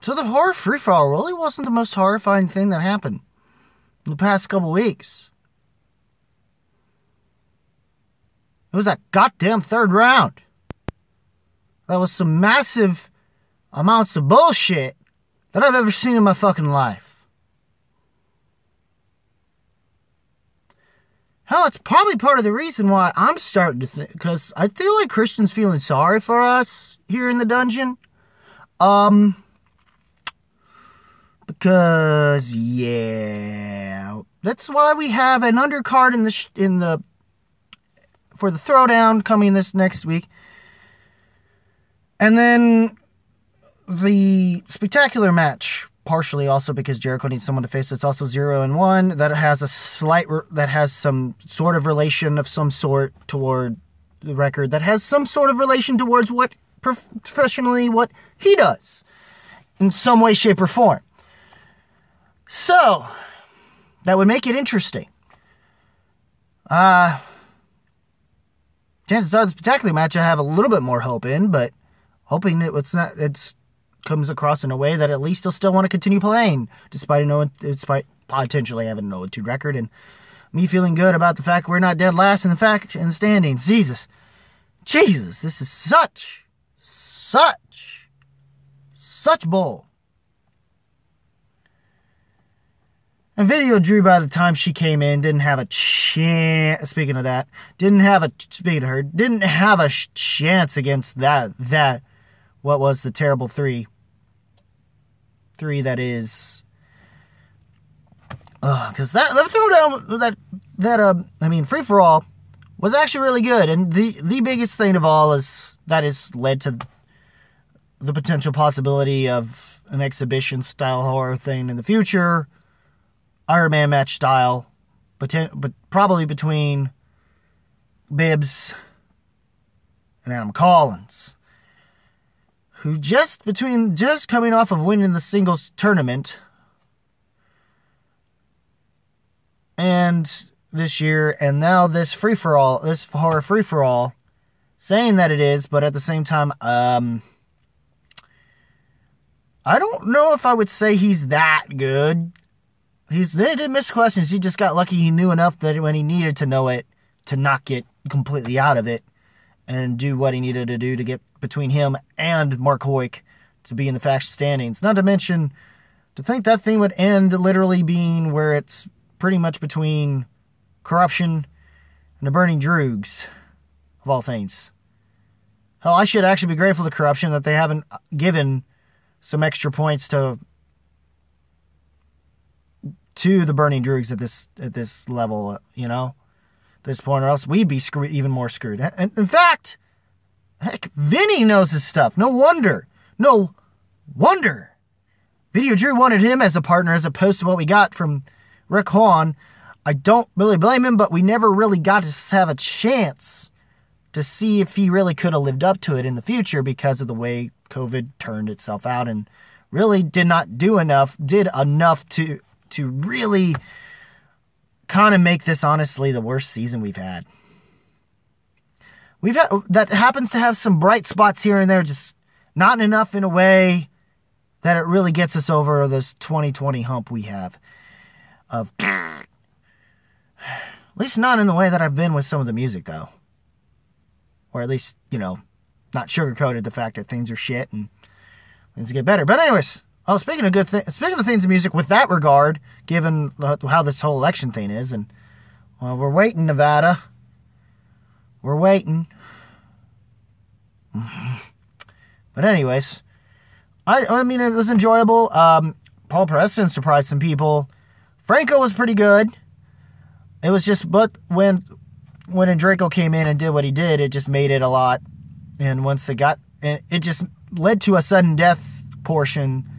So the horror free-for-all really wasn't the most horrifying thing that happened in the past couple weeks. It was that goddamn third round. That was some massive amounts of bullshit that I've ever seen in my fucking life. Hell, it's probably part of the reason why I'm starting to think, because I feel like Christian's feeling sorry for us here in the dungeon. Because, yeah, that's why we have an undercard for the throwdown coming this next week. And then the spectacular match, partially also because Jericho needs someone to face that's also 0-1, that has some sort of relation of some sort toward the record, that has some sort of relation towards what professionally what he does in some way, shape, or form. So that would make it interesting. Chances are the spectacular match I have a little bit more hope in, but hoping it comes across in a way that at least he'll still want to continue playing, despite potentially having an 0-2 record, and me feeling good about the fact we're not dead last in the standings. Jesus, this is such bull. And Video Drew, by the time she came in, didn't have a chance. Didn't have a chance against that. What was the terrible three that is. Because that throwdown, free for all was actually really good. And the biggest thing of all is that has led to the potential possibility of an exhibition style horror thing in the future. Iron Man match style, but probably between Bibbs and Adam Collins, who just coming off of winning the singles tournament and this year, and now this free-for-all, this horror free-for-all, saying that it is, but at the same time, I don't know if I would say he's that good. They didn't miss questions. He just got lucky. He knew enough that when he needed to know it, to not get completely out of it and do what he needed to do to get between him and Mark Hoyk to be in the faction standings. Not to mention, to think that thing would end literally being where it's pretty much between Corruption and the Burning Droogs, of all things. Hell, I should actually be grateful to Corruption that they haven't given some extra points to the Burning Droogs at this level, this point, or else we'd be even more screwed. And in fact, heck, Vinny knows his stuff. No wonder. Video Drew wanted him as a partner as opposed to what we got from Rick Hawn. I don't really blame him, but we never really got to have a chance to see if he really could have lived up to it in the future because of the way COVID turned itself out and really did enough to really kind of make this honestly the worst season we've had. That happens to have some bright spots here and there, just not enough in a way that it really gets us over this 2020 hump we have. At least not in the way that I've been with some of the music, though. Or at least, not sugarcoated the fact that things are shit and things get better. But anyways, speaking of things in music with that regard, given how this whole election thing is, and we're waiting, Nevada. We're waiting. But anyways, I mean, it was enjoyable. Paul Preston surprised some people. Franco was pretty good. It was just, but when Draco came in and did what he did, it just made it a lot. And once it just led to a sudden death portion.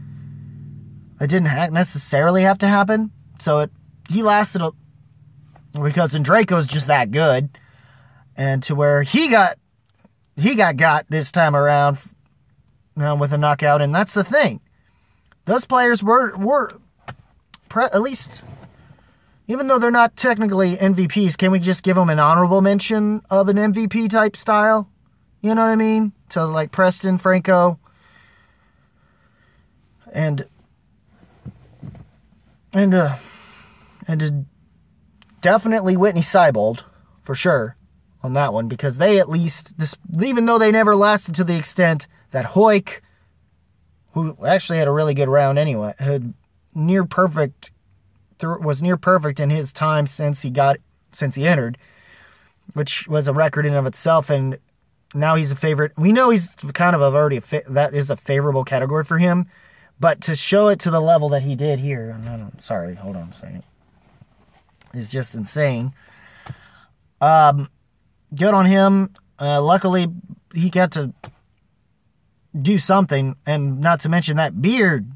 It didn't necessarily have to happen. So he lasted because Draco's just that good. And to where he got this time around with a knockout. And that's the thing. Those players were at least, even though they're not technically MVPs, can we just give them an honorable mention of an MVP type style? You know what I mean? So like Preston, Franco, And definitely Whitney Seibold, for sure, on that one, because they at least, even though they never lasted to the extent that Hoik, who actually had a really good round anyway, was near perfect in his time since he entered, which was a record in and of itself, and now he's a favorite. We know he's kind of that is a favorable category for him, but to show it to the level that he did here, sorry, hold on a second, is just insane. Good on him. Luckily, he got to do something, and not to mention that beard.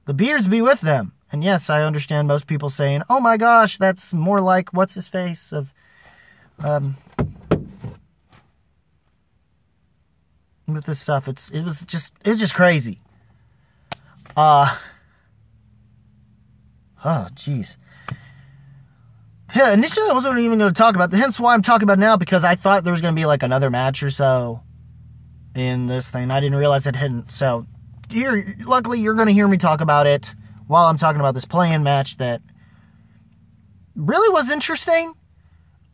The beards be with them. And yes, I understand most people saying, oh my gosh, that's more like what's-his-face of... with this stuff. It was just crazy. Oh, jeez. Yeah, initially I wasn't even going to talk about hence why I'm talking about it now, because I thought there was going to be like another match or so in this thing. I didn't realize it hadn't. So, luckily you're going to hear me talk about it while I'm talking about this play-in match that really was interesting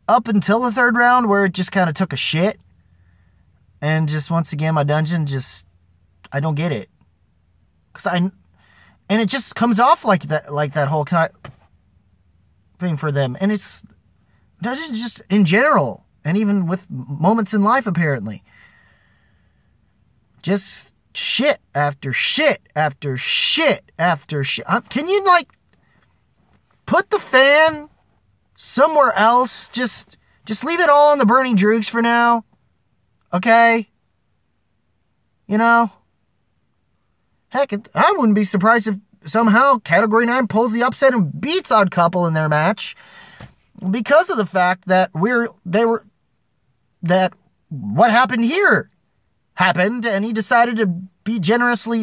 up until the third round, where it just kind of took a shit. And just once again, my dungeon I don't get it. And it just comes off like that whole kind of thing for them. And it's dungeons just in general, and even with moments in life, apparently. Just shit after shit after shit after shit. Can you, put the fan somewhere else? Just leave it all on the Burning Droogs for now. Okay? Heck, I wouldn't be surprised if somehow Category 9 pulls the upset and beats Odd Couple in their match, because of the fact that what happened here happened, and he decided to be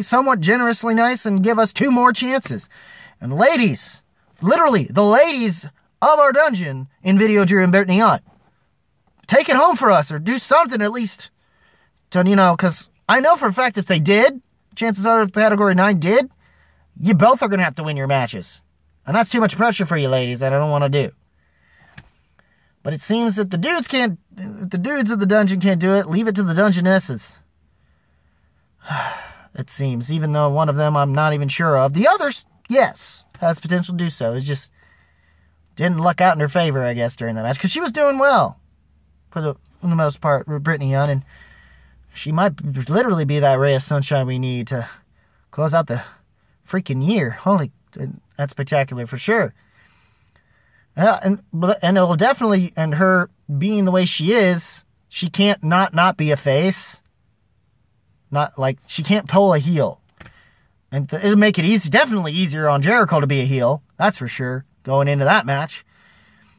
somewhat generously nice and give us 2 more chances. And ladies, literally, the ladies of our dungeon in Video Drew and Brittany Hunt, take it home for us, or do something at least to, because I know for a fact if they did, chances are if Category 9 did, you both are going to have to win your matches. And that's too much pressure for you ladies that I don't want to do. But it seems that the dudes of the dungeon can't do it. Leave it to the dungeonesses. It seems, even though one of them I'm not even sure of. The others, yes, has potential to do so. It's just didn't luck out in her favor, I guess, during the match, because she was doing well for the most part with Brittany Young, and she might literally be that ray of sunshine we need to close out the freaking year. Holy, that's spectacular for sure. And it'll definitely, and her being the way she is, she can't not be a face. Not like, she can't pull a heel. And it'll make it definitely easier on Jericho to be a heel. That's for sure, going into that match.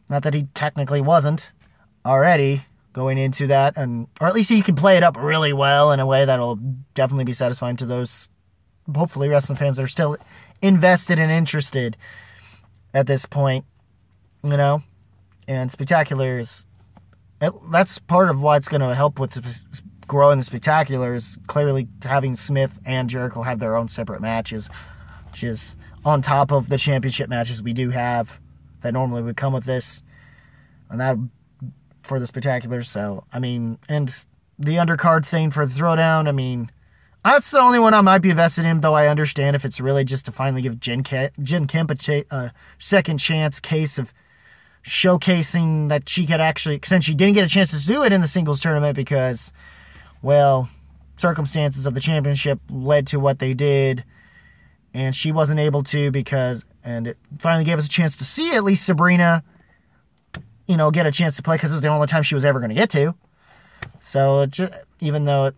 Not that he technically wasn't already going into that, or at least he can play it up really well in a way that'll definitely be satisfying to those, hopefully, wrestling fans that are still invested and interested at this point, and Spectacular that's part of what's going to help with growing the Spectacular, is clearly having Smith and Jericho have their own separate matches, which is on top of the championship matches we do have that normally would come with this, and that for the Spectacular. So, and the undercard thing for the Throwdown, that's the only one I might be invested in, though I understand if it's really just to finally give Jen Kemp a second chance case of showcasing that she could actually, since she didn't get a chance to do it in the singles tournament because, well, circumstances of the championship led to what they did, and she wasn't able to and it finally gave us a chance to see at least Sabrina, get a chance to play, because it was the only time she was ever going to get to. So, even though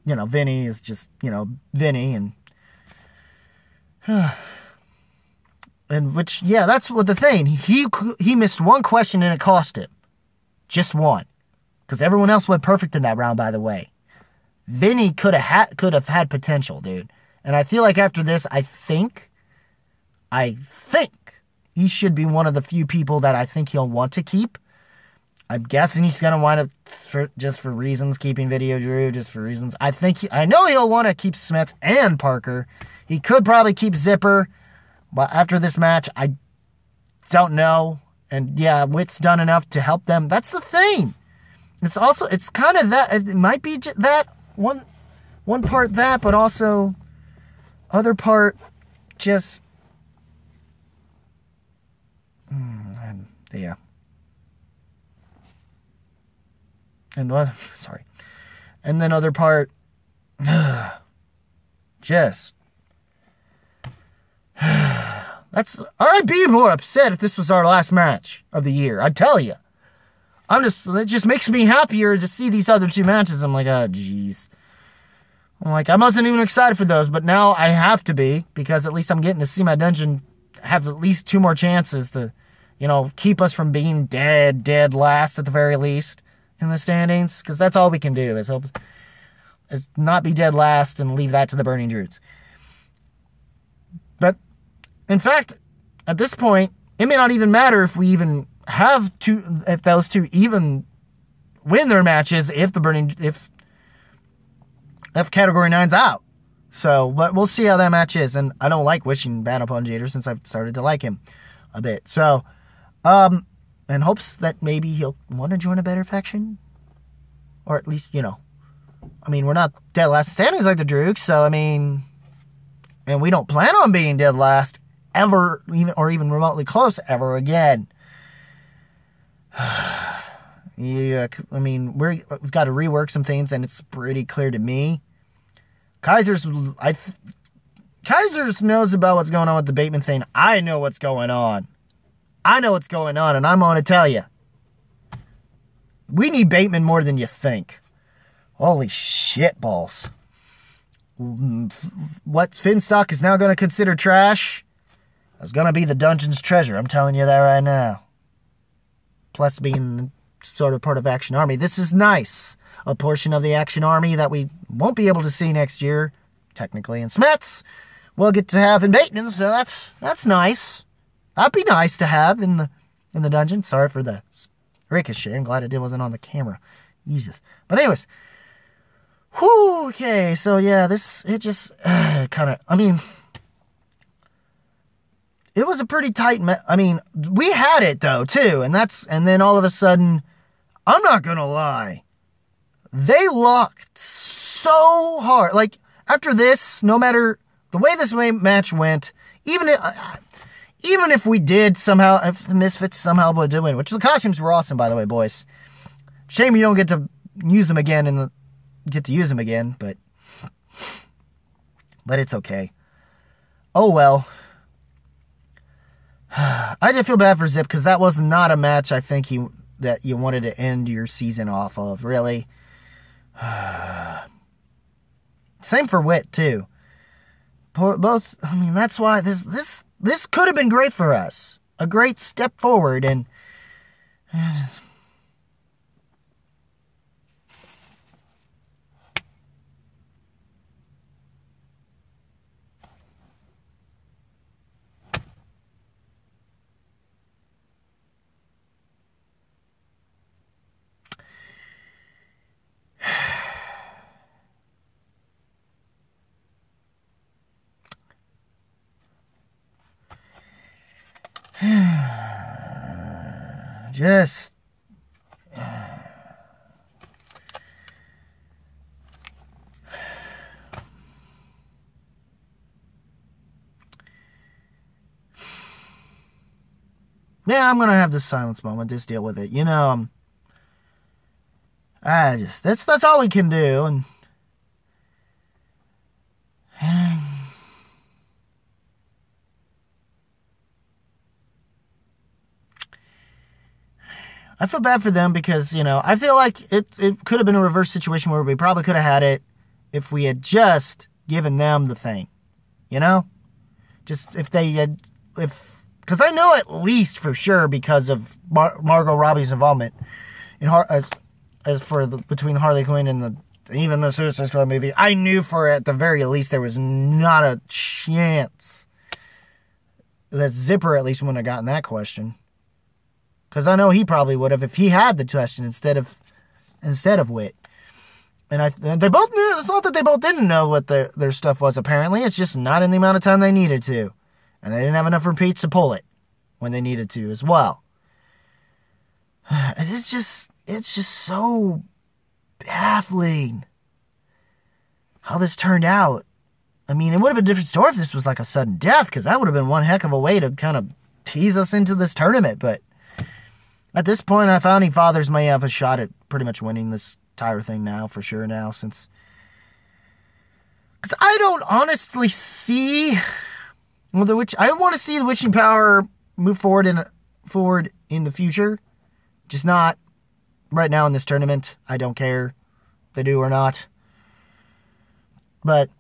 Vinny is just, Vinny, and which, yeah, that's what the thing. He missed one question and it cost him. Just one. Because everyone else went perfect in that round, by the way. Vinny could have had potential, dude. And I feel like after this, I think he should be one of the few people that I think he'll want to keep. I'm guessing he's going to wind up, just for reasons, keeping Video Drew, just for reasons. I know he'll want to keep Smets and Parker. He could probably keep Zipper, but after this match, I don't know. And yeah, Witt's done enough to help them. That's the thing. It's kind of that. It might be that one part that, but also other part just. Yeah. And what? Sorry. And then other part, just. I'd be more upset if this was our last match of the year. I tell you. It just makes me happier to see these other two matches. I'm like, oh, jeez. I'm like, I wasn't even excited for those, but now I have to be, because at least I'm getting to see my dungeon have at least 2 more chances to, keep us from being dead last at the very least in the standings, because that's all we can do is not be dead last and leave that to the Burning Druids. But, in fact, at this point, it may not even matter if we even have if those two even win their matches if Category 9's out. So, but we'll see how that match is. And I don't like wishing bad upon Jader since I've started to like him a bit. So, in hopes that maybe he'll want to join a better faction. Or at least, we're not dead last standings like the Droogs, so and we don't plan on being dead last ever, even remotely close ever again. Yeah, we've got to rework some things, and it's pretty clear to me. Kaiser's knows about what's going on with the Bateman thing. I know what's going on. And I'm going to tell you. We need Bateman more than you think. Holy shit balls. What Finstock is now going to consider trash is going to be the dungeon's treasure. I'm telling you that right now. Plus being sort of part of Action Army. This is nice. A portion of the Action Army that we won't be able to see next year, technically, in Smets, we'll get to have in Bateman, so that's nice. That'd be nice to have in the dungeon. Sorry for the ricochet. I'm glad it wasn't on the camera. Jesus. But anyways. Whew, okay, so yeah, it just kind of, it was a pretty tight, we had it though, too, and then all of a sudden, I'm not gonna lie, they locked so hard, like, after this, no matter the way this match went, even if we did somehow, if the Misfits somehow did win, which the costumes were awesome, by the way, boys, shame you don't get to use them again but it's okay. Oh well. I did feel bad for Zip, because that was not a match I think that you wanted to end your season off of, really. Same for Wit, too. Both, that's why this could have been great for us. A great step forward, and just yeah, I'm gonna have this silence moment. Just deal with it. That's all we can do, and I feel bad for them because, I feel like it could have been a reverse situation where we probably could have had it if we had just given them the thing. Just if they had, because I know at least for sure because of Margot Robbie's involvement in between Harley Quinn and even the Suicide Squad movie, I knew at the very least there was not a chance that Zipper at least wouldn't have gotten that question. Because I know he probably would have if he had the question instead of Wit. And they both knew. It's not that they both didn't know what their stuff was, apparently. It's just not in the amount of time they needed to. And they didn't have enough repeats to pull it when they needed to as well. It's just so baffling how this turned out. I mean, it would have been a different story if this was like a sudden death, because that would have been one heck of a way to kind of tease us into this tournament. But at this point, our Founding Fathers may have a shot at pretty much winning this entire thing now, for sure now, since... Because I don't honestly see... Well, I want to see the Witching Power move forward in the future. Just not right now in this tournament. I don't care if they do or not. But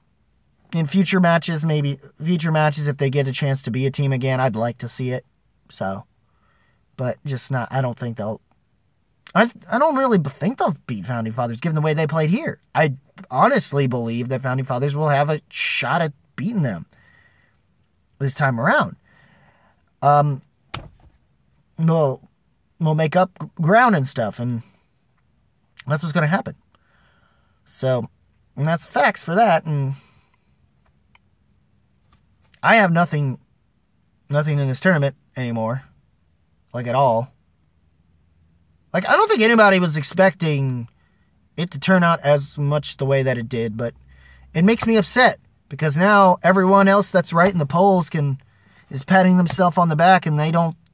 in future matches, if they get a chance to be a team again, I'd like to see it. So, but just not, I don't think they'll, I don't really think they'll beat Founding Fathers given the way they played here. I honestly believe that Founding Fathers will have a shot at beating them this time around. We'll make up ground and stuff, and that's what's going to happen. So, and that's facts for that, and I have nothing in this tournament anymore, like at all. Like, I don't think anybody was expecting it to turn out as much the way that it did, but it makes me upset, because now everyone else that's right in the polls is patting themselves on the back, and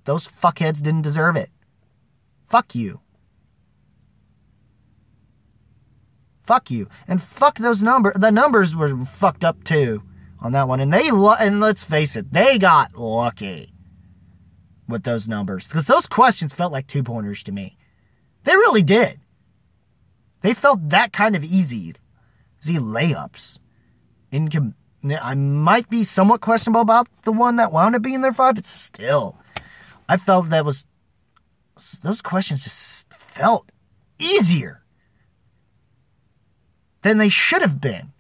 those fuckheads didn't deserve it. Fuck you. Fuck you. And fuck those numbers. The numbers were fucked up too on that one. And and let's face it, they got lucky with those numbers. Because those questions felt like 2-pointers to me. They really did. They felt that kind of easy. Layups. I might be somewhat questionable about the one that wound up being their 5, but still. I felt those questions just felt easier than they should have been.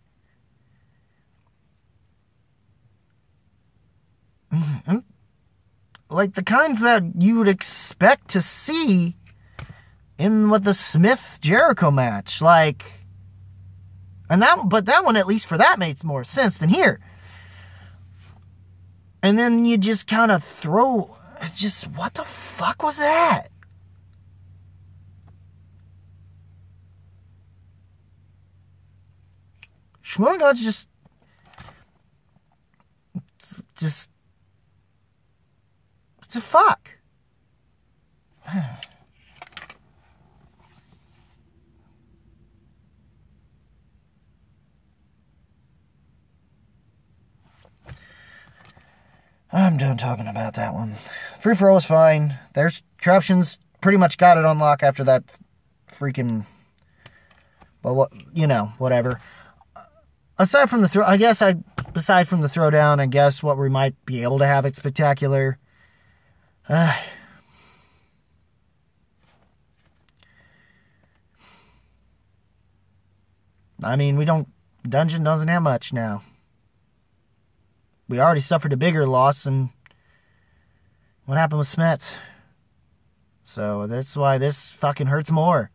Like the kinds that you would expect to see in the Smith-Jericho match. Like, but that one, at least for that, makes more sense than here. And then you just kind of throw... It's just, what the fuck was that? Schmoedown's just it's a fuck. I'm done talking about that one. Free-for-all is fine. There's corruptions pretty much got it on lock after that freaking... Well, whatever. Aside from the throwdown, I guess what we might be able to have it spectacular. I mean, Dungeon doesn't have much now. We already suffered a bigger loss, and what happened with Smets? So that's why this fucking hurts more.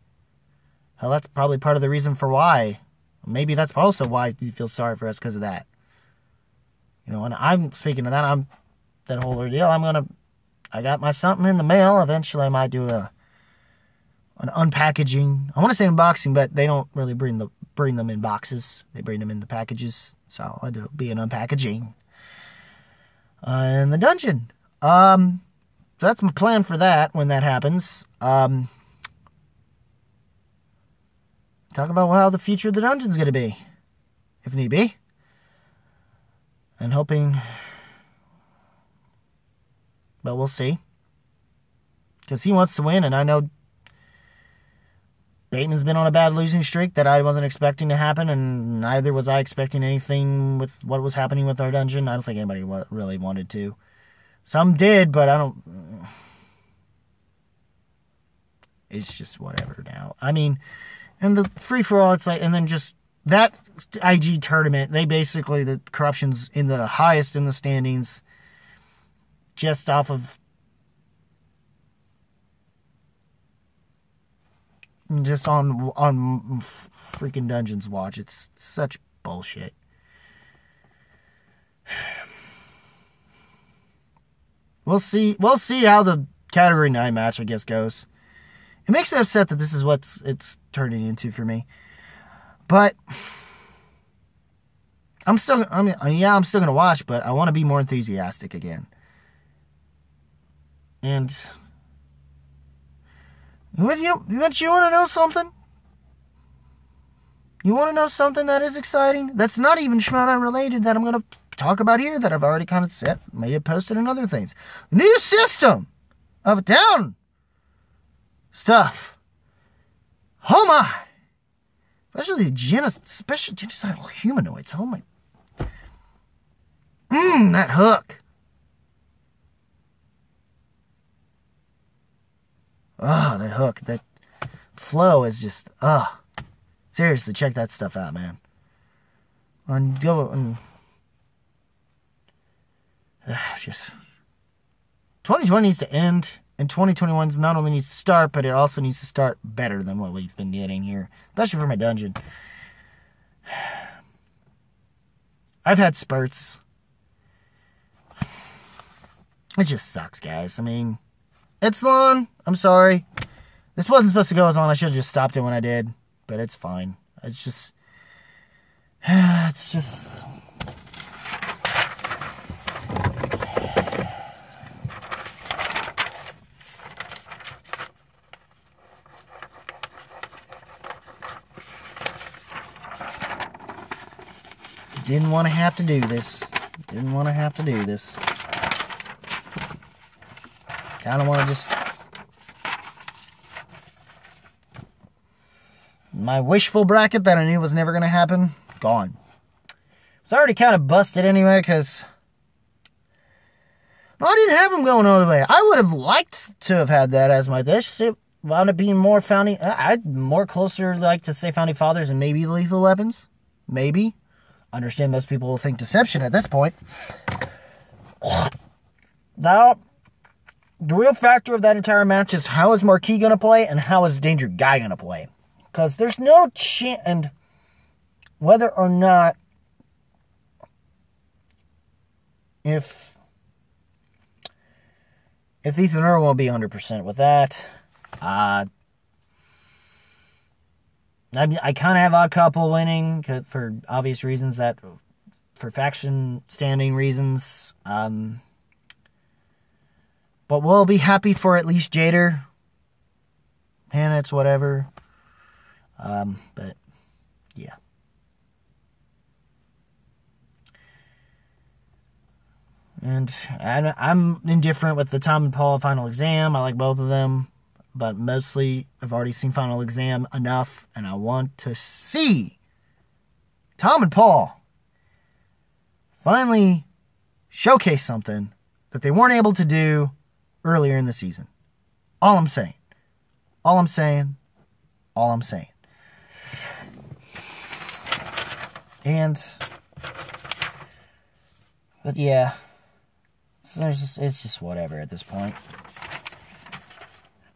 Hell, that's probably part of the reason for why. Maybe that's also why you feel sorry for us, because of that. And I'm speaking of that. That whole ordeal. I got my something in the mail. Eventually, I might do an unpackaging. I want to say unboxing, but they don't really bring them in boxes. They bring them in the packages. So it'll be an unpackaging. In the dungeon. So that's my plan for that when that happens. Talk about how the future of the dungeon's going to be, if need be. And hoping, but we'll see. Because he wants to win, and I know Bateman's been on a bad losing streak that I wasn't expecting to happen, and neither was I expecting anything with what was happening with our dungeon. I don't think anybody really wanted to. Some did, but I don't... It's just whatever now. I mean... And the free-for-all, it's like, and then just that IG tournament, the corruption's in the highest in the standings, just off of just on freaking Dungeons Watch. It's such bullshit. We'll see how the Category 9 match, I guess, goes. It makes me upset that this is what it's turning into for me. But I'm still going to watch, but I want to be more enthusiastic again. And you want to know something? You want to know something that is exciting? That's not even Schmoedown related, that I'm going to talk about here, that I've already kind of said, may have posted in other things. The new system of down stuff. Oh my! Especially genocidal humanoids. Oh my. That hook. Oh, that hook. That flow is just, seriously, check that stuff out, man. Just 2020 needs to end, and 2021 not only needs to start, but it also needs to start better than what we've been getting here, especially for my dungeon. I've had spurts. It just sucks, guys. I mean, it's long. I'm sorry. This wasn't supposed to go as long. I should have just stopped it when I did, but it's fine. It's just... Didn't want to have to do this. Kind of want to just... My wishful bracket that I knew was never going to happen, gone. It's already kind of busted anyway, because... I didn't have them going all the way. I would have liked to have had that as my dish. It wound up being more founding... I'd more closer like to say Founding Fathers and maybe Lethal Weapons. Maybe. Understand most people will think Deception at this point. Now, the real factor of that entire match is how is Marquis going to play and how is Danger Guy going to play. Because there's no chance, and whether or not if Ethan Earl won't be 100% with that, I kind of have Odd Couple winning for obvious reasons, that for faction standing reasons. But we'll be happy for at least Jader. And it's whatever. But yeah. And I'm indifferent with the Tom and Paul Final Exam. I like both of them. But mostly, I've already seen Final Exam enough, and I want to see Tom and Paul finally showcase something that they weren't able to do earlier in the season. All I'm saying. But yeah, it's just whatever at this point.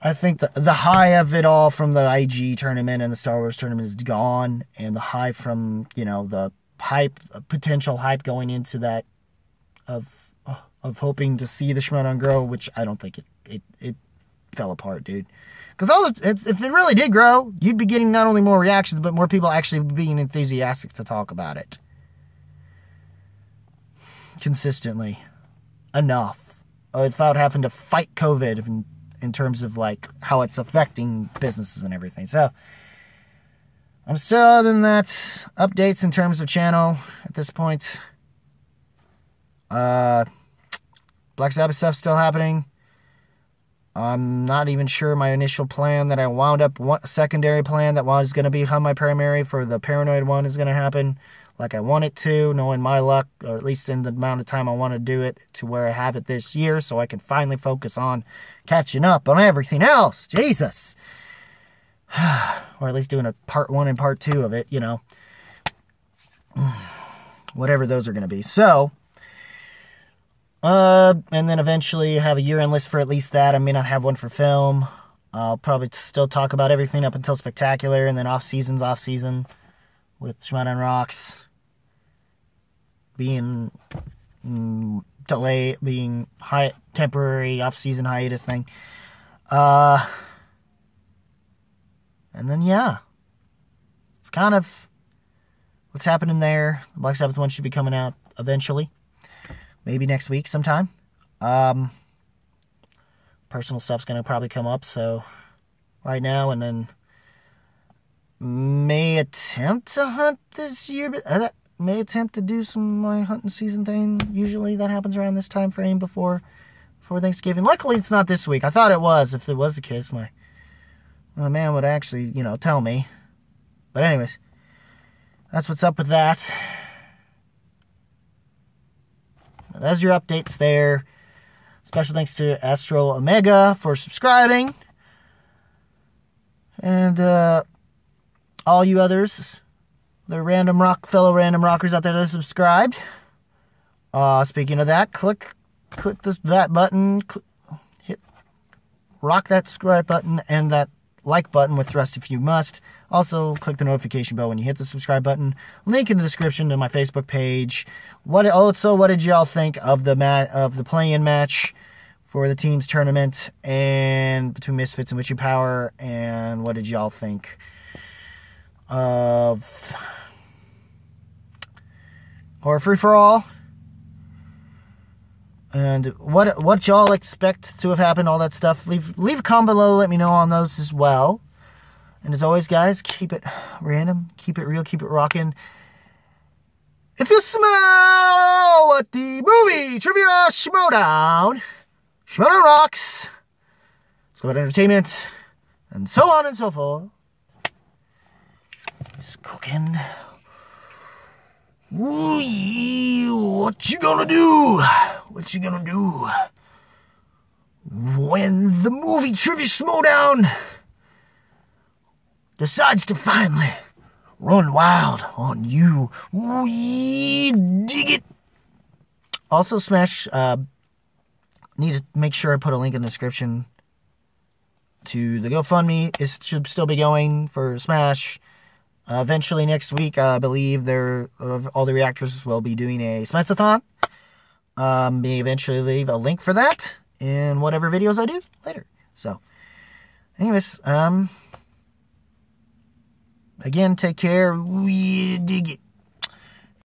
I think the high of it all from the IG tournament and the Star Wars tournament is gone, and the high from, the hype, potential hype going into that of hoping to see the Schmoedown grow, which I don't think it fell apart, dude. Because if it really did grow, you'd be getting not only more reactions, but more people actually being enthusiastic to talk about it. Consistently. Enough. Without having to fight COVID in terms of, how it's affecting businesses and everything. So, I'm still, other than that, updates in terms of channel at this point. Black Sabbath stuff still happening. I'm not even sure my initial plan that I wound up, secondary plan that was going to become my primary for the Paranoid one is going to happen like I want it to, knowing my luck, or at least in the amount of time I want to do it, to where I have it this year, so I can finally focus on catching up on everything else. Jesus. Or at least doing a part 1 and part 2 of it, Whatever those are going to be. So, and then eventually have a year-end list for at least that. I may not have one for film. I'll probably still talk about everything up until Spectacular, and then off-season, with Schmoedown Rocks being being temporary off-season hiatus thing. And then, yeah. It's kind of what's happening there. The Black Sabbath one should be coming out eventually. Maybe next week sometime. Personal stuff's going to probably come up, so right now, and then may attempt to hunt this year, but may attempt to do my hunting season thing. Usually that happens around this time frame before Thanksgiving. Luckily, it's not this week. I thought it was. If it was the case, my man would actually, tell me. But anyways, that's what's up with that. That's your updates there. Special thanks to Astro Omega for subscribing. And all you others, the fellow random rockers out there that are subscribed. Speaking of that, click that button, rock that subscribe button and that like button with thrust if you must. Also, click the notification bell when you hit the subscribe button. Link in the description to my Facebook page. What did y'all think of the play-in match for the teams tournament and between Misfits and Witching Power? And what did y'all think of FREE4ALL? And what y'all expect to have happened, all that stuff. Leave a comment below, let me know on those as well. And as always, guys, keep it random, keep it real, keep it rocking. If you smell what the movie trivia Schmoedown rocks, let's go about entertainment, and so on and so forth. It's cooking. Ooh, yeah, what you gonna do? What you gonna do when the movie trivia Schmoedown decides to finally run wild on you? Ooh, yeah, dig it. Also, Smash, need to make sure I put a link in the description to the GoFundMe. It should still be going for Smash. Eventually next week, I believe all the reactors will be doing a Smash-a-thon. May eventually leave a link for that in whatever videos I do later. So, anyways, again, take care. We dig it.